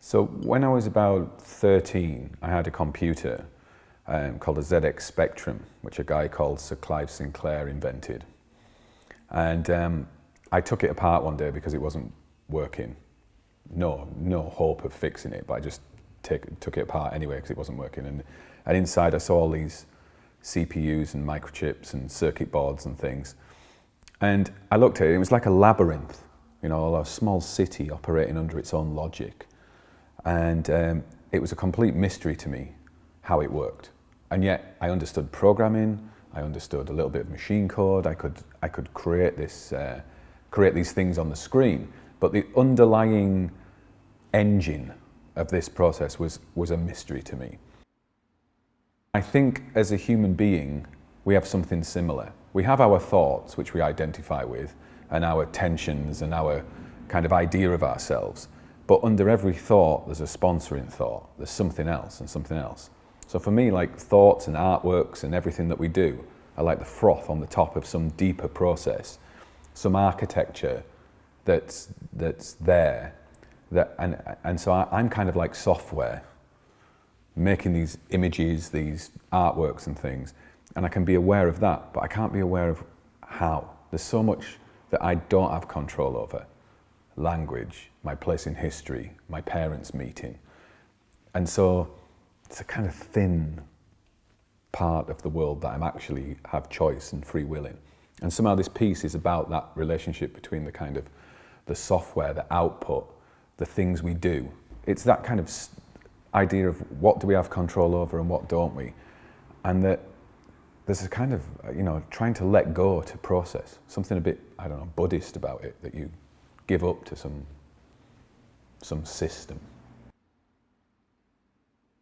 So when I was about 13, I had a computer called a ZX Spectrum, which a guy called Sir Clive Sinclair invented. And I took it apart one day because it wasn't working. No hope of fixing it, but I just took it apart anyway because it wasn't working. And inside I saw all these CPUs and microchips and circuit boards and things. And I looked at it, it was like a labyrinth, you know, a small city operating under its own logic. And it was a complete mystery to me how it worked. And yet I understood programming, I understood a little bit of machine code, I could create these things on the screen, but the underlying engine of this process was a mystery to me. I think as a human being, we have something similar. We have our thoughts, which we identify with, and our tensions and our kind of idea of ourselves. But under every thought, there's a sponsoring thought. There's something else and something else. So for me, like thoughts and artworks and everything that we do are like the froth on the top of some deeper process, some architecture that's there. And so I'm kind of like software, making these images, these artworks and things. And I can be aware of that, but I can't be aware of how. There's so much that I don't have control over. Language, my place in history, my parents' meeting. And so it's a kind of thin part of the world that I'm actually have choice and free will in. And somehow this piece is about that relationship between the kind of the software, the output, the things we do. It's that kind of idea of what do we have control over and what don't we? And that there's a kind of, you know, trying to let go to process. Something a bit, I don't know, Buddhist about it, that you give up to some system.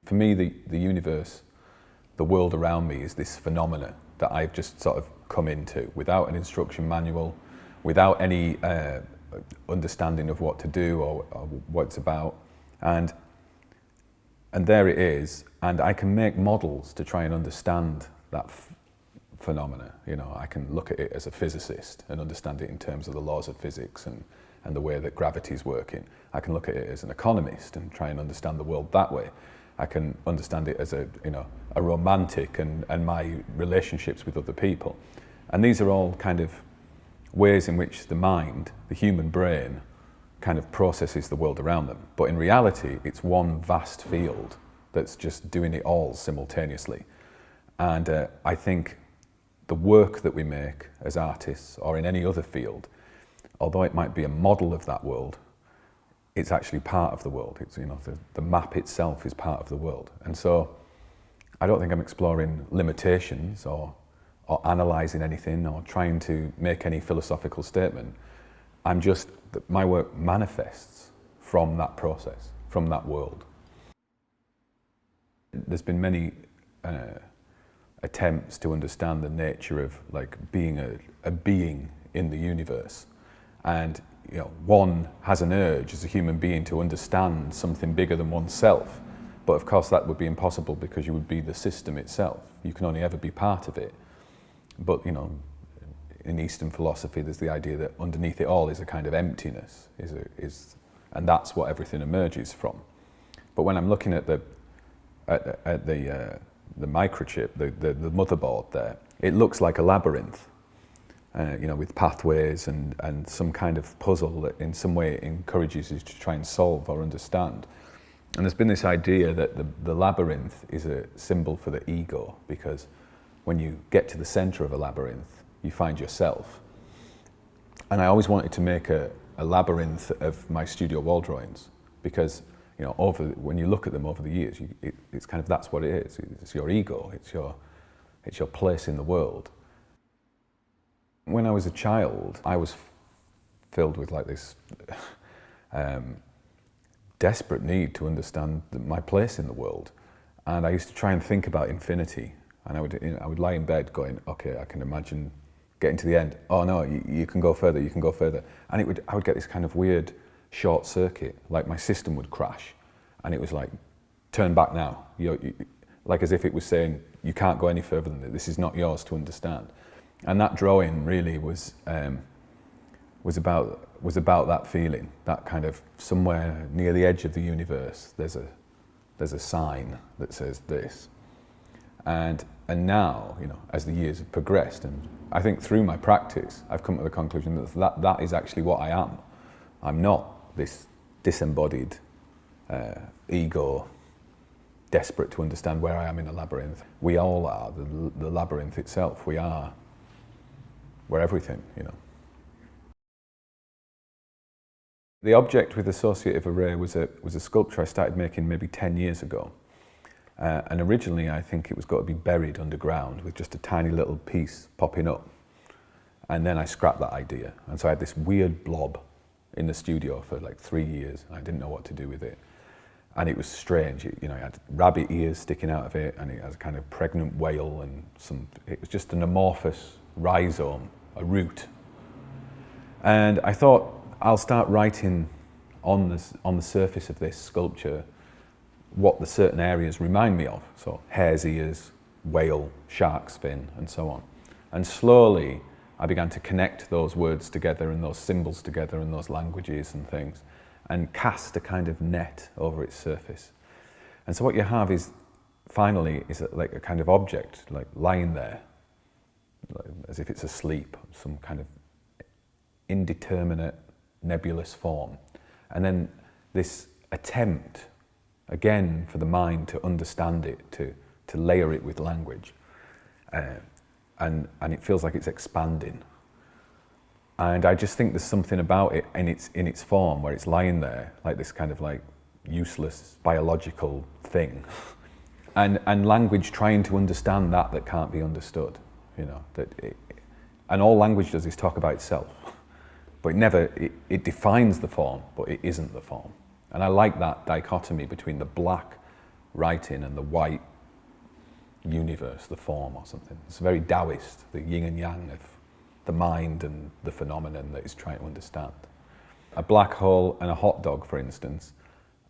For me, the universe, the world around me is this phenomena that I've just sort of come into without an instruction manual, without any understanding of what to do or what it's about. And there it is, and I can make models to try and understand that phenomena. You know, I can look at it as a physicist and understand it in terms of the laws of physics and the way that gravity is working. I can look at it as an economist and try and understand the world that way. I can understand it as a romantic and my relationships with other people. And these are all kind of ways in which the mind, the human brain, kind of processes the world around them. But in reality, it's one vast field that's just doing it all simultaneously. And I think the work that we make as artists or in any other field, although it might be a model of that world, it's actually part of the world. It's, you know, the map itself is part of the world. And so I don't think I'm exploring limitations or analysing anything or trying to make any philosophical statement. I'm just, my work manifests from that process, from that world. There's been many attempts to understand the nature of like being a being in the universe. And you know, one has an urge as a human being to understand something bigger than oneself. But of course that would be impossible because you would be the system itself. You can only ever be part of it. But you know, in Eastern philosophy there's the idea that underneath it all is a kind of emptiness, and that's what everything emerges from. But when I'm looking at the microchip, the motherboard there, it looks like a labyrinth. You know, with pathways and some kind of puzzle that in some way encourages you to try and solve or understand. And there's been this idea that the labyrinth is a symbol for the ego, because when you get to the center of a labyrinth, you find yourself. And I always wanted to make a labyrinth of my studio wall drawings, because you know, when you look at them over the years, it's kind of, that's what it is. It's your ego, it's your place in the world. When I was a child, I was filled with like this desperate need to understand my place in the world. And I used to try and think about infinity. And I would lie in bed going, okay, I can imagine getting to the end. Oh no, you can go further, you can go further. And I would get this kind of weird short circuit, like my system would crash. And it was like, turn back now. Like as if it was saying, you can't go any further than this is not yours to understand. And that drawing really was was about that feeling, that kind of somewhere near the edge of the universe, there's a sign that says this. And now, you know, as the years have progressed, and I think through my practice, I've come to the conclusion that is actually what I am. I'm not this disembodied ego, desperate to understand where I am in a labyrinth. We all are the labyrinth itself. We're everything, you know. The object with Associative Array was a sculpture I started making maybe 10 years ago. And originally I think it was going to be buried underground with just a tiny little piece popping up. And then I scrapped that idea. And so I had this weird blob in the studio for like 3 years. And I didn't know what to do with it. And it was strange. It had rabbit ears sticking out of it, and it has a kind of pregnant whale, and it was just an amorphous rhizome, a root. And I thought, I'll start writing on the surface of this sculpture what the certain areas remind me of. So hare's ears, whale, shark's fin, and so on. And slowly I began to connect those words together and those symbols together and those languages and things, and cast a kind of net over its surface. And so what you have is, finally, is like a kind of object, like lying there, like, as if it's asleep, some kind of indeterminate, nebulous form. And then this attempt, again, for the mind to understand it, to layer it with language. And it feels like it's expanding. And I just think there's something about it in its form, where it's lying there, like this kind of like useless biological thing. And language trying to understand that can't be understood, you know. And all language does is talk about itself. But it defines the form, but it isn't the form. And I like that dichotomy between the black writing and the white universe, the form or something. It's very Taoist, the yin and yang of the mind and the phenomenon that it's trying to understand. A black hole and a hot dog, for instance,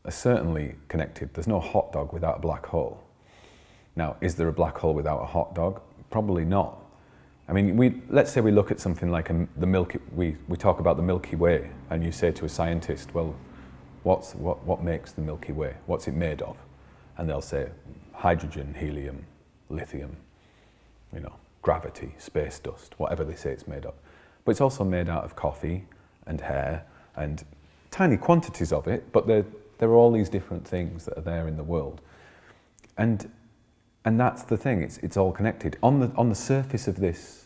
are certainly connected. There's no hot dog without a black hole. Now, is there a black hole without a hot dog? Probably not. I mean, let's say we look at something like we talk about the Milky Way, and you say to a scientist, well, what makes the Milky Way? What's it made of? And they'll say hydrogen, helium, lithium, you know, gravity, space dust, whatever they say it's made of. But it's also made out of coffee and hair and tiny quantities of it, but there are all these different things that are there in the world. And that's the thing, it's all connected. On the surface of this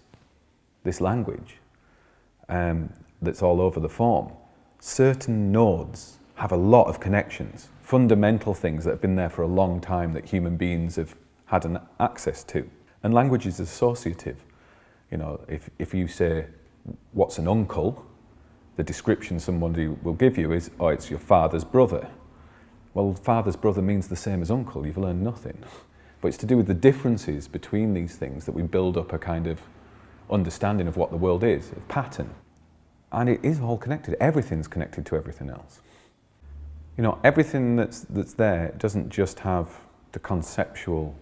language that's all over the form, certain nodes have a lot of connections, fundamental things that have been there for a long time that human beings have had an access to. And language is associative. You know, if you say, what's an uncle? The description somebody will give you is, oh, it's your father's brother. Well, father's brother means the same as uncle. You've learned nothing. But it's to do with the differences between these things that we build up a kind of understanding of what the world is, a pattern. And it is all connected. Everything's connected to everything else. You know, everything that's there doesn't just have the conceptual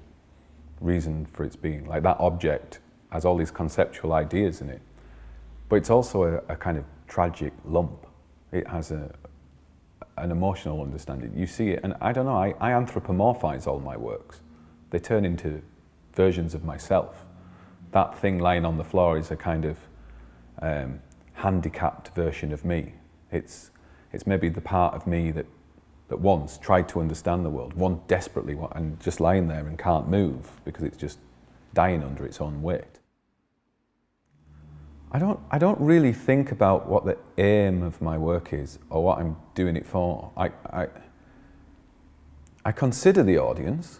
reason for its being. Like that object has all these conceptual ideas in it. But it's also a kind of tragic lump. It has an emotional understanding. You see it, and I don't know, I anthropomorphize all my works. They turn into versions of myself. That thing lying on the floor is a kind of handicapped version of me. It's maybe the part of me that once tried to understand the world, one desperately, and just lying there and can't move because it's just dying under its own weight. I don't really think about what the aim of my work is or what I'm doing it for. I consider the audience.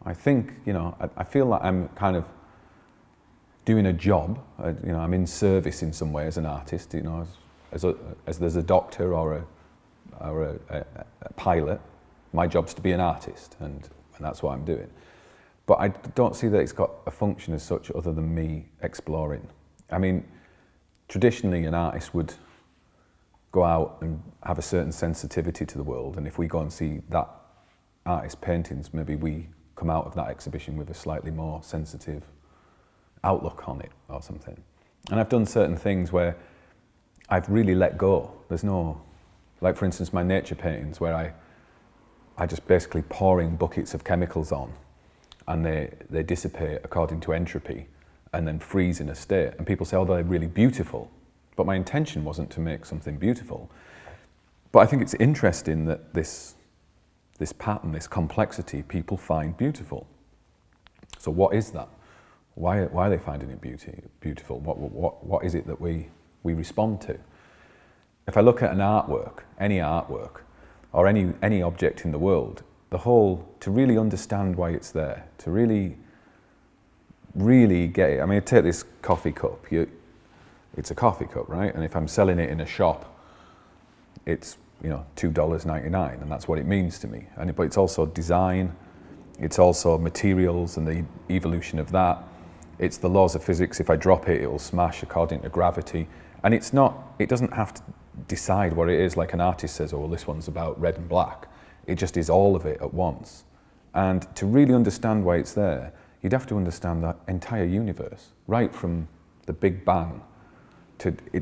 I think, you know, I feel like I'm kind of doing a job. You know, I'm in service in some way as an artist. You know, as there's a doctor or a pilot, my job's to be an artist, and that's what I'm doing. But I don't see that it's got a function as such other than me exploring. I mean, traditionally an artist would go out and have a certain sensitivity to the world, and if we go and see that artist's paintings, maybe we come out of that exhibition with a slightly more sensitive outlook on it or something. And I've done certain things where I've really let go. There's no, like for instance, my nature paintings where I just basically pouring buckets of chemicals on, and they dissipate according to entropy and then freeze in a state. And people say, oh, they're really beautiful. But my intention wasn't to make something beautiful. But I think it's interesting that this pattern, this complexity, people find beautiful. So what is that? Why are they finding it beautiful? What is it that we respond to? If I look at an artwork, or any object in the world, to really understand why it's there, to really get it. I mean, take this coffee cup. It's a coffee cup, right? And if I'm selling it in a shop, it's $2.99, and that's what it means to me. But it's also design, it's also materials and the evolution of that. It's the laws of physics. If I drop it, it will smash according to gravity. And it doesn't have to decide what it is, like an artist says, oh, well, this one's about red and black. It just is all of it at once. And to really understand why it's there, you'd have to understand that entire universe, right from the Big Bang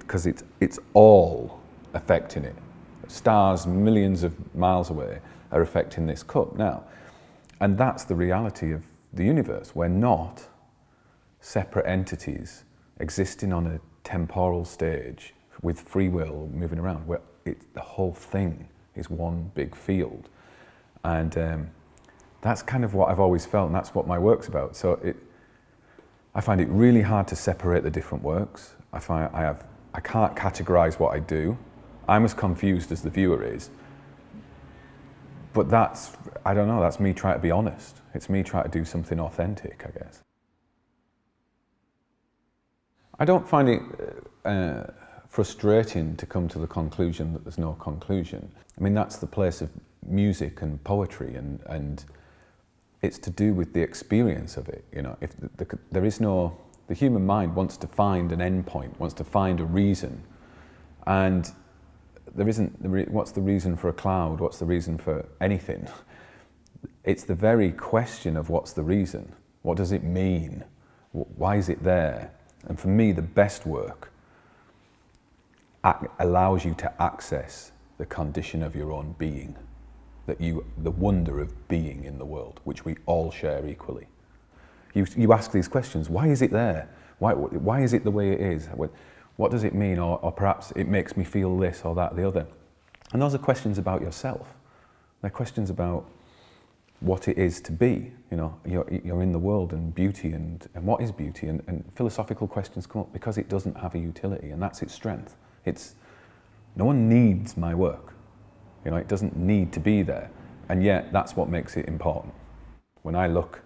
because it's all affecting it. Stars millions of miles away are affecting this cup now. And that's the reality of the universe. We're not separate entities existing on a temporal stage with free will moving around. The whole thing is one big field. And that's kind of what I've always felt, and that's what my work's about. So I find it really hard to separate the different works. I can't categorize what I do. I'm as confused as the viewer is. But that's me trying to be honest. It's me trying to do something authentic, I guess. I don't find it frustrating to come to the conclusion that there's no conclusion. I mean, that's the place of music and poetry, and it's to do with the experience of it. If the human mind wants to find an endpoint, wants to find a reason, and there isn't. What's the reason for a cloud? What's the reason for anything? It's the very question of what's the reason. What does it mean? Why is it there? And for me, the best work allows you to access the condition of your own being, the wonder of being in the world, which we all share equally. You ask these questions: why is it there? Why is it the way it is? What does it mean? Or perhaps it makes me feel this or that, the other. And those are questions about yourself. They're questions about what it is to be. You're in the world, and beauty, and what is beauty, and philosophical questions come up because it doesn't have a utility, and that's its strength. No one needs my work. It doesn't need to be there, and yet that's what makes it important. When I look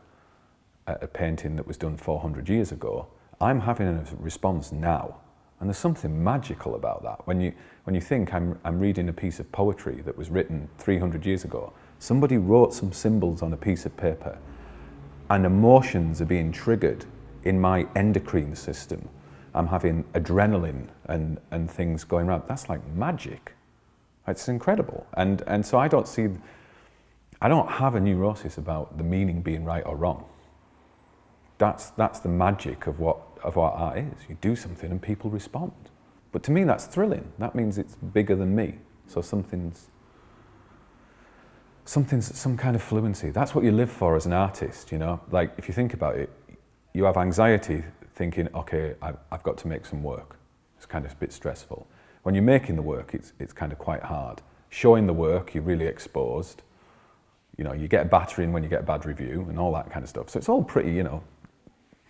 at a painting that was done 400 years ago, I'm having a response now, and there's something magical about that. When you think I'm reading a piece of poetry that was written 300 years ago, somebody wrote some symbols on a piece of paper, and emotions are being triggered in my endocrine system. I'm having adrenaline and things going around. That's like magic. It's incredible. And so I don't have a neurosis about the meaning being right or wrong. That's the magic of what art is. You do something and people respond. But to me, that's thrilling. That means it's bigger than me. So something's some kind of fluency. That's what you live for as an artist, Like, if you think about it, you have anxiety thinking, okay, I've got to make some work. It's kind of a bit stressful. When you're making the work, it's kind of quite hard. Showing the work, you're really exposed. You get a battering when you get a bad review and all that kind of stuff. So it's all pretty,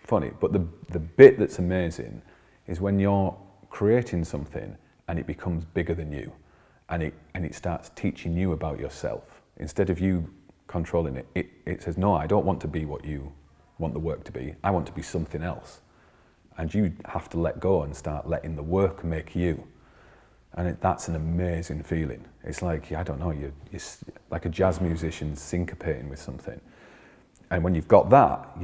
funny. But the bit that's amazing is when you're creating something and it becomes bigger than you, and it starts teaching you about yourself. Instead of you controlling it, it says, no, I don't want to be what you want the work to be. I want to be something else. And you have to let go and start letting the work make you. And that's an amazing feeling. It's like, I don't know, you're like a jazz musician syncopating with something. And when you've got that,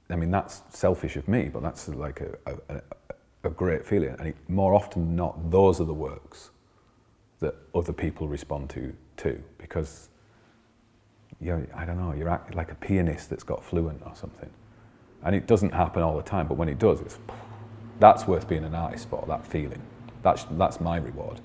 that's selfish of me, but that's like a great feeling. And more often than not, those are the works that other people respond to too, because you're like a pianist that's got fluent or something. And it doesn't happen all the time, but when it does, that's worth being an artist for, that feeling. That's my reward.